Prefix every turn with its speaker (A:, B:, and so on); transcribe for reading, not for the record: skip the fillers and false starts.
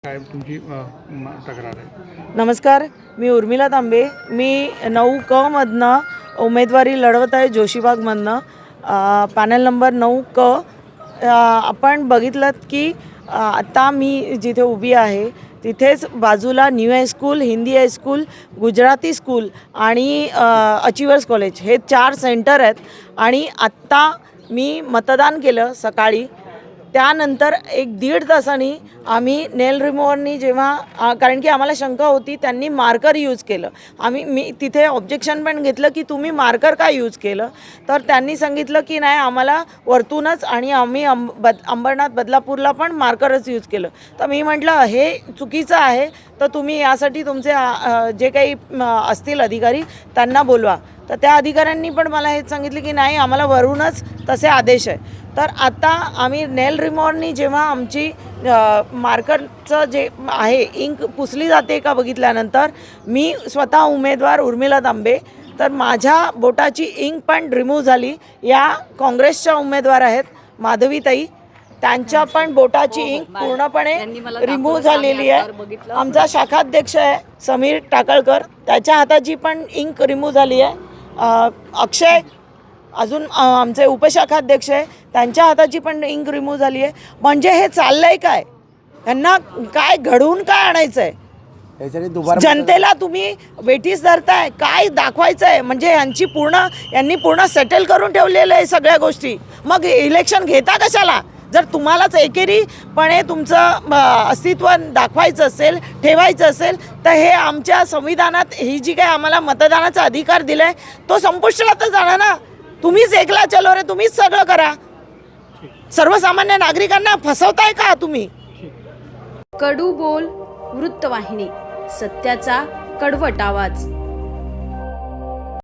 A: काय तुमची तक्रार आहे?
B: नमस्कार, मी उर्मिला तांबे. मी 9 क मधनं उमेदवारी लढवत आहे, जोशीबागमधनं. पॅनल नंबर 9 क. आपण बघितलं की आता मी जिथे उभी आहे तिथेच बाजूला new high school, Hindi high school, Gujarati school आणि अचिव्हर्स कॉलेज हे 4 सेंटर आहेत. आणि आत्ता मी मतदान केलं सकाळी. त्यानंतर 1-1.5 तासांनी आम्ही नेल रिमूव्हरनी जेव्हा कारण की आम्हाला शंका होती त्यांनी मार्कर यूज केलं. मी तिथे ऑब्जेक्शन पण घेतलं की तुम्ही मार्कर का यूज केलं. तर त्यांनी सांगितलं की नाही, आम्हाला वरतूनच आणि आम्ही अंबरनाथ बदलापूरला पण मार्करच यूज केलं. तर मी म्हटलं हे चुकीचं आहे, तर तुम्ही यासाठी तुमचे जे काही असतील अधिकारी त्यांना बोलवा. तर त्या अधिकाऱ्यांनी पण मला हेच सांगितलं की नाही, आम्हाला वरूनच तसे आदेश आहे. तर आता आम्ही नेल रिमूव्हरनी जेव्हा आमची मार्करचं जे आहे इंक पुसली जाते का बघितल्यानंतर, मी स्वतः उमेदवार उर्मिला तांबे, तर माझ्या बोटाची इंक पण रिमूव्ह झाली. या काँग्रेसच्या उमेदवार आहेत माधवीताई, त्यांच्या पण बोटाची इंक पूर्णपणे रिमूव्ह झालेली आहे. आमचा शाखाध्यक्ष आहे समीर टाकळकर, त्याच्या हाताची पण इंक रिमूव्ह झाली आहे. अक्षय अजून आमचे उपशाखाध्यक्ष आहे, त्यांच्या हाताची पण इंक रिमूव्ह झाली आहे. म्हणजे हे चाललंय काय? यांना काय घडवून काय आणायचं आहे? जनतेला तुम्ही वेठीस धरताय, काय दाखवायचं आहे? म्हणजे यांनी पूर्ण सेटल करून ठेवलेलं आहे सगळ्या गोष्टी. मग इलेक्शन घेता कशाला? जर तुम्हालाच एकेरीपणे तुमचं अस्तित्व दाखवायचं असेल, ठेवायचं असेल, तर हे आमच्या संविधानात ही जी काय आम्हाला मतदानाचा अधिकार दिला आहे तो संपुष्टातच जाणार ना. तुम्हीच एकला चलो रे, तुम्हीच सगळं करा. सर्वसामान्य नागरिकांना फसवताय का तुम्ही?
C: कडू बोल वृत्तवाहिनी, सत्याचा कडवट आवाज.